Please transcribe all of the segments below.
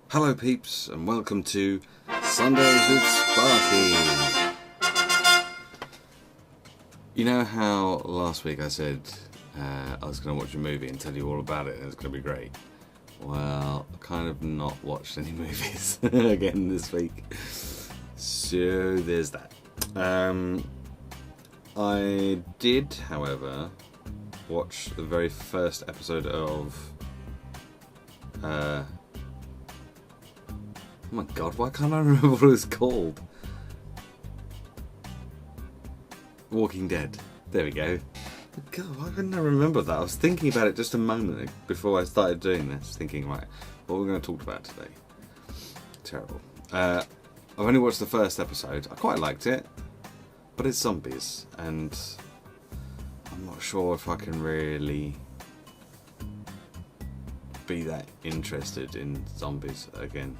Hello peeps and welcome to Sundays with Sparky. You know how last week I said I was going to watch a movie and tell you all about it and it's going to be great? Well, I kind of not watched any movies again this week. So there's that. I did, however, watch the very first episode of oh my god, why can't I remember what it was called? Walking Dead. There we go. God, why couldn't I remember that? I was thinking about it just a moment before I started doing this, thinking, right, what are we going to talk about today? Terrible. I've only watched the first episode. I quite liked it, but it's zombies, and I'm not sure if I can really be that interested in zombies again.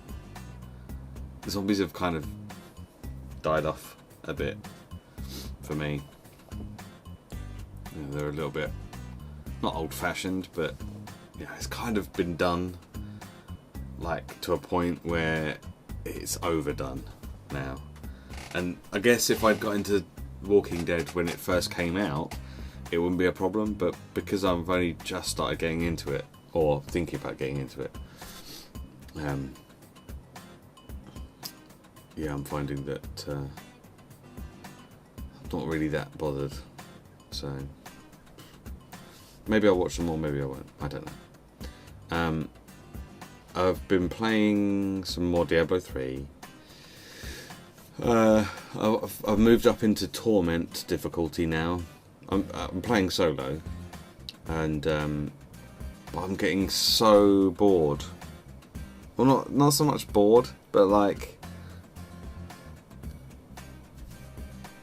The zombies have kind of died off a bit for me. You know, they're a little bit not old-fashioned, but yeah, it's kind of been done like to a point where it's overdone now. And I guess if I'd got into Walking Dead when it first came out, it wouldn't be a problem, but because I've only just started getting into it, or thinking about getting into it, yeah, I'm finding that I'm not really that bothered. So maybe I'll watch them more, maybe I won't. I don't know. I've been playing some more Diablo 3. I've moved up into Torment difficulty now. I'm playing solo, and I'm getting so bored. Well, not so much bored, but like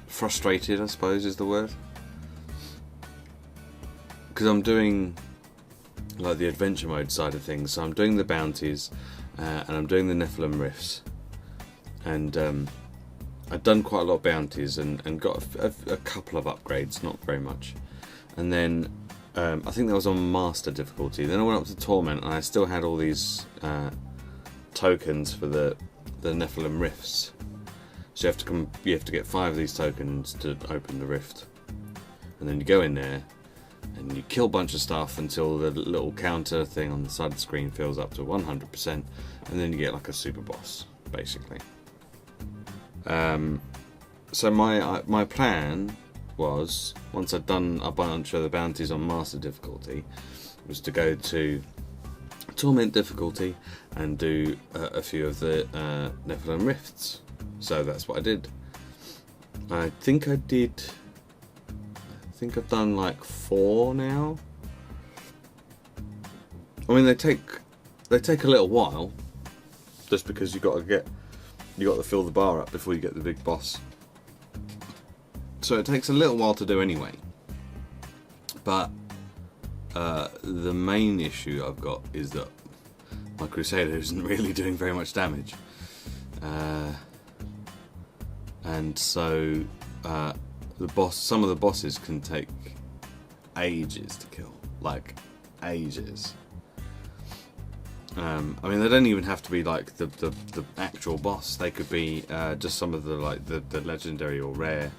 frustrated, I suppose is the word. Because I'm doing like the adventure mode side of things, so I'm doing the bounties and I'm doing the Nephilim rifts, and I've done quite a lot of bounties and got a couple of upgrades, not very much, and then I think that was on master difficulty. Then I went up to Torment and I still had all these tokens for the Nephilim rifts. So you have to get 5 of these tokens to open the rift, and then you go in there and you kill a bunch of stuff until the little counter thing on the side of the screen fills up to 100%, and then you get like a super boss, basically. So my plan was, once I'd done a bunch of the bounties on master difficulty, was to go to Torment difficulty and do a few of the Nephilim rifts. So that's what I did. I think I've done like 4 now. I mean, they take a little while, just because you got to fill the bar up before you get the big boss. So it takes a little while to do anyway. But the main issue I've got is that my Crusader isn't really doing very much damage. And so some of the bosses can take ages to kill, like ages. I mean, they don't even have to be like the actual boss. They could be just some of the legendary or rare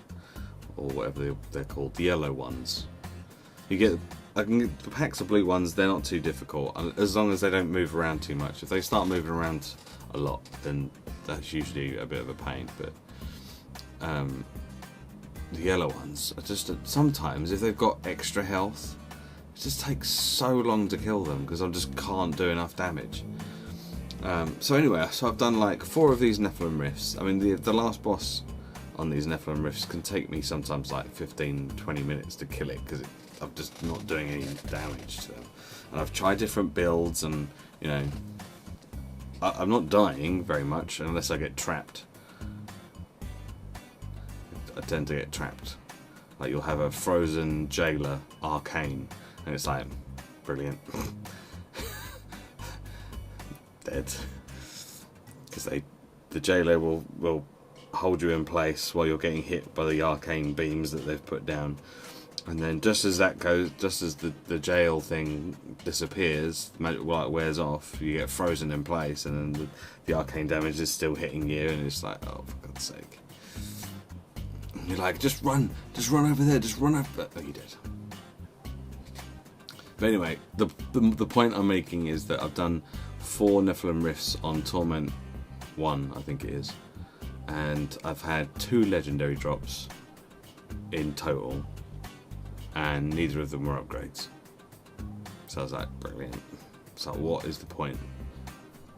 or whatever they're called, the yellow ones. I can get the packs of blue ones. They're not too difficult as long as they don't move around too much. If they start moving around a lot, then that's usually a bit of a pain. But the yellow ones are just, sometimes if they've got extra health, it just takes so long to kill them because I just can't do enough damage. So anyway, so I've done like 4 of these Nephilim rifts. I mean, the last boss on these Nephilim rifts can take me sometimes like 15-20 minutes to kill it, because I'm just not doing any damage to them. And I've tried different builds, and you know, I'm not dying very much unless I get trapped. I tend to get trapped. Like, you'll have a frozen jailer arcane, and it's like, brilliant. Dead. Because the jailer will hold you in place while you're getting hit by the arcane beams that they've put down, And then just as that goes, just as the jail thing disappears, the magic light wears off, you get frozen in place, and then the arcane damage is still hitting you, and it's like, oh, for God's sake. And you're like, just run over there, just run over. Oh, you did. But anyway, the point I'm making is that I've done 4 Nephilim Rifts on Torment 1, I think it is, and I've had 2 legendary drops in total, and neither of them were upgrades. So I was like, brilliant. So what is the point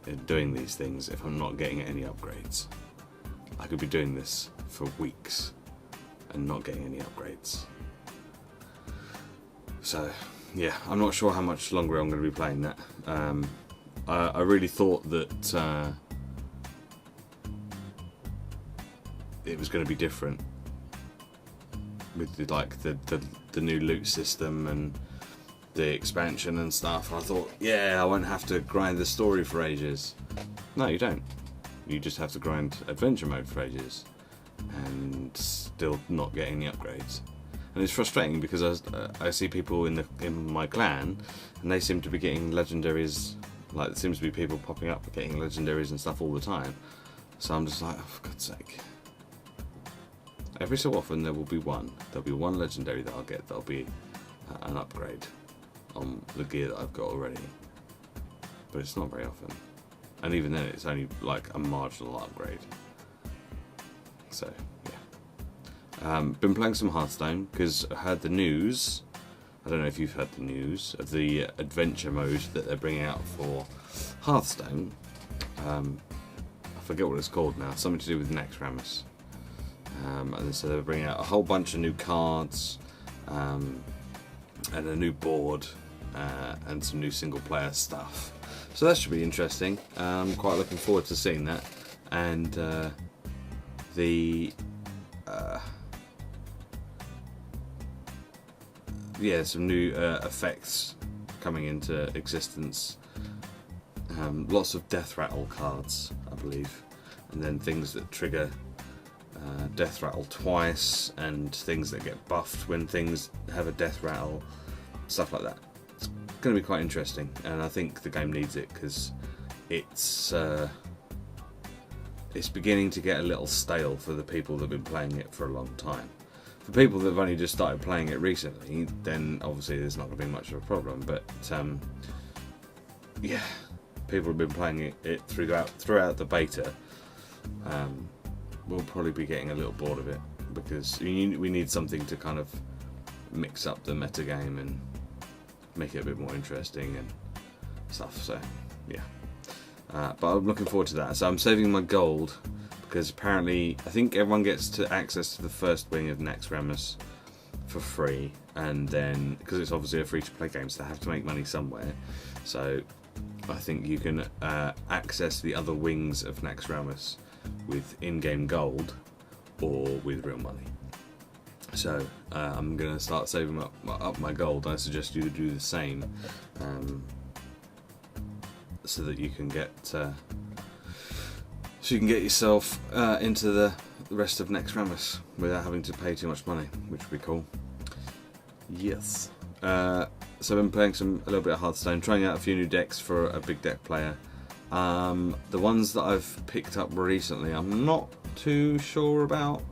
in doing these things if I'm not getting any upgrades? I could be doing this for weeks and not getting any upgrades. So yeah, I'm not sure how much longer I'm going to be playing that. I really thought that it was going to be different with the new loot system and the expansion and stuff. And I thought, yeah, I won't have to grind the story for ages. No, you don't. You just have to grind adventure mode for ages and still not get any upgrades. And it's frustrating because I see people in my clan, and they seem to be getting legendaries. Like, there seems to be people popping up getting legendaries and stuff all the time. So I'm just like, oh, for God's sake. Every so often there will be one. There'll be one legendary that I'll get that'll be an upgrade on the gear that I've got already. But it's not very often. And even then it's only like a marginal upgrade. So, yeah. Been playing some Hearthstone because I heard the news. I don't know if you've heard the news of the adventure mode that they're bringing out for Hearthstone. I forget what it's called now. Something to do with Naxxramas. And so they're bringing out a whole bunch of new cards, and a new board, and some new single player stuff. So that should be interesting. I'm quite looking forward to seeing that. And some new effects coming into existence. Lots of death rattle cards, I believe, and then things that trigger death rattle twice, and things that get buffed when things have a death rattle, stuff like that. It's going to be quite interesting, and I think the game needs it because it's beginning to get a little stale for the people that have been playing it for a long time. For people that have only just started playing it recently, then obviously there's not going to be much of a problem, but yeah, people have been playing it throughout the beta. We'll probably be getting a little bored of it because we need something to kind of mix up the meta game and make it a bit more interesting and stuff. So yeah, but I'm looking forward to that. So I'm saving my gold because apparently I think everyone gets to access to the first wing of Naxxramas for free, and then because it's obviously a free-to-play game, so they have to make money somewhere. So I think you can access the other wings of Naxxramas with in-game gold or with real money. So I'm going to start saving up my gold. I suggest you do the same, so that you can get yourself into the rest of Naxxramas without having to pay too much money, which would be cool. Yes. So I've been playing a little bit of Hearthstone, trying out a few new decks for a big deck player. The ones that I've picked up recently I'm not too sure about.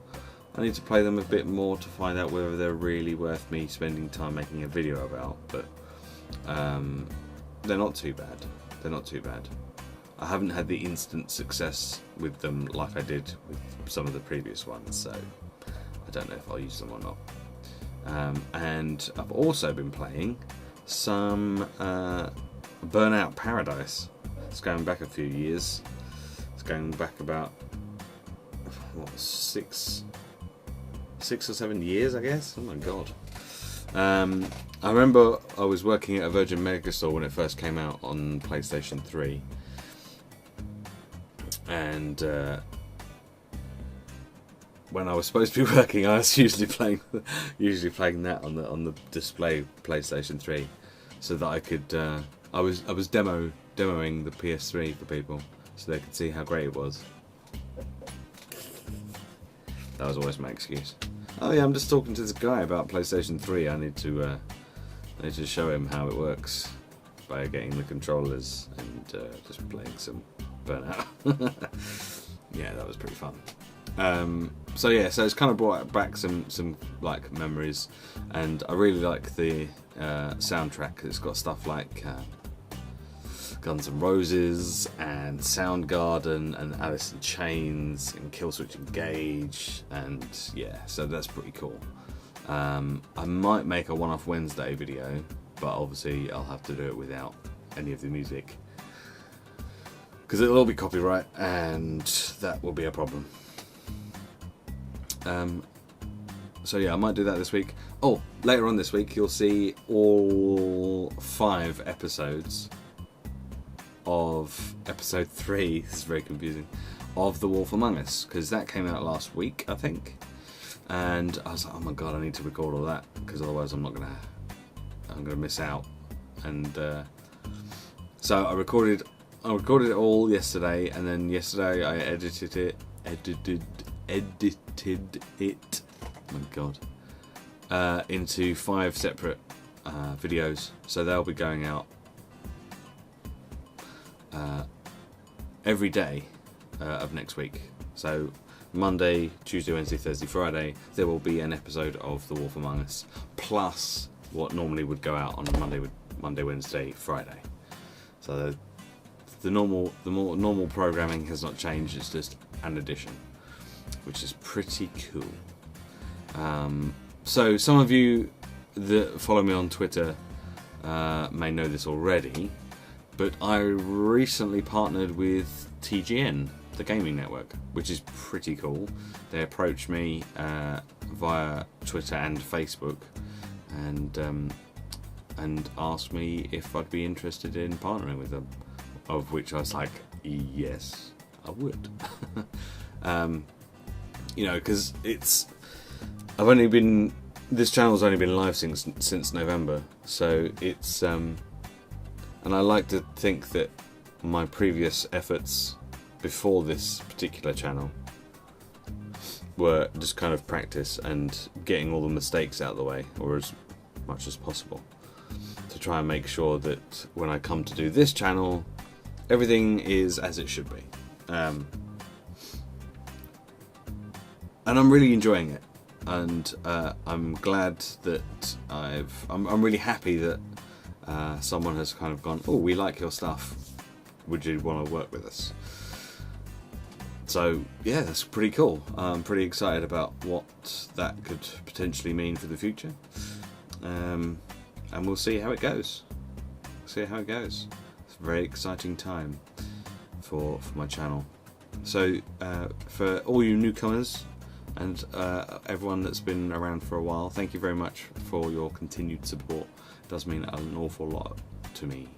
I need to play them a bit more to find out whether they're really worth me spending time making a video about, but they're not too bad. They're not too bad. I haven't had the instant success with them like I did with some of the previous ones, so I don't know if I'll use them or not. And I've also been playing some Burnout Paradise. It's going back a few years. It's going back about 6 or 7 years, I guess. Oh my god. I remember I was working at a Virgin Megastore when it first came out on PlayStation 3, and when I was supposed to be working, I was usually playing that on the display PlayStation 3, so that I could I was demoing the PS3 for people so they could see how great it was. That was always my excuse. Oh yeah, I'm just talking to this guy about PlayStation 3. I need to show him how it works by getting the controllers and just playing some Burnout. Yeah, that was pretty fun. So yeah, so it's kind of brought back some like memories, and I really like the soundtrack. It's got stuff like Guns N' Roses and Soundgarden and Alice in Chains and Killswitch Engage, and yeah, so that's pretty cool. I might make a one-off Wednesday video, but obviously I'll have to do it without any of the music because it'll all be copyright, and that will be a problem. So yeah, I might do that this week. Oh, later on this week you'll see all 5 episodes of episode 3. This is very confusing. Of The Wolf Among Us, because that came out last week, I think. And I was like, oh my god, I need to record all that because otherwise I'm gonna miss out. And so I recorded it all yesterday, and then yesterday I edited it. Oh my god. Into 5 separate videos, so they'll be going out every day of next week. So Monday, Tuesday, Wednesday, Thursday, Friday, there will be an episode of The Wolf Among Us, plus what normally would go out on Monday, Wednesday, Friday. So the more normal programming has not changed. It's just an addition, which is pretty cool. So some of you that follow me on Twitter may know this already, but I recently partnered with TGN, the gaming network, which is pretty cool. They approached me via Twitter and Facebook, and asked me if I'd be interested in partnering with them, of which I was like, yes, I would. You know, because this channel's only been live since November, so it's and I like to think that my previous efforts before this particular channel were just kind of practice and getting all the mistakes out of the way, or as much as possible, to try and make sure that when I come to do this channel, everything is as it should be. And I'm really enjoying it, and I'm glad that I'm really happy that someone has kind of gone, oh, we like your stuff, would you want to work with us? So yeah, that's pretty cool. I'm pretty excited about what that could potentially mean for the future, and we'll see how it goes. It's a very exciting time for my channel. So for all you newcomers and everyone that's been around for a while, thank you very much for your continued support. It does mean an awful lot to me.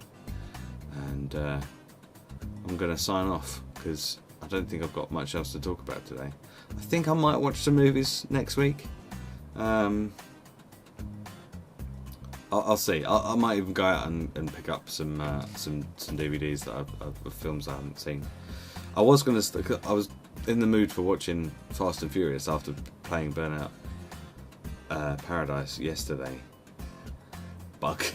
And I'm going to sign off because I don't think I've got much else to talk about today. I think I might watch some movies next week. I'll see. I might even go out and pick up some DVDs that of films I haven't seen. I was in the mood for watching Fast and Furious after playing Burnout Paradise yesterday, but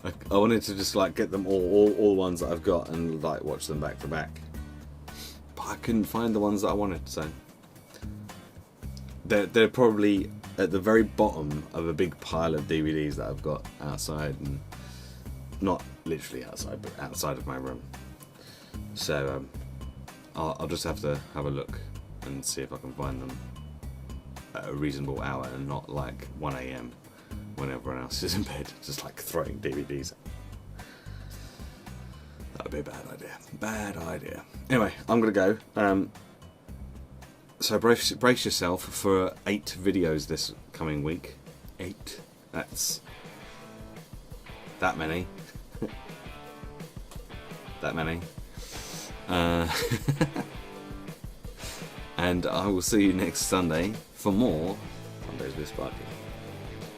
I wanted to just like get them all ones that I've got and like watch them back to back. But I couldn't find the ones that I wanted, so they're probably at the very bottom of a big pile of DVDs that I've got outside, and not literally outside, but outside of my room. So I'll just have to have a look and see if I can find them at a reasonable hour and not like 1 AM when everyone else is in bed, just like throwing DVDs. That would be a bad idea. Anyway, I'm gonna go. So brace yourself for 8 videos this coming week. 8. That's that many. That many. And I will see you next Sunday for more Sundays with Sparky.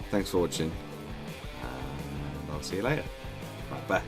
Thanks for watching, and I'll see you later. Right, bye.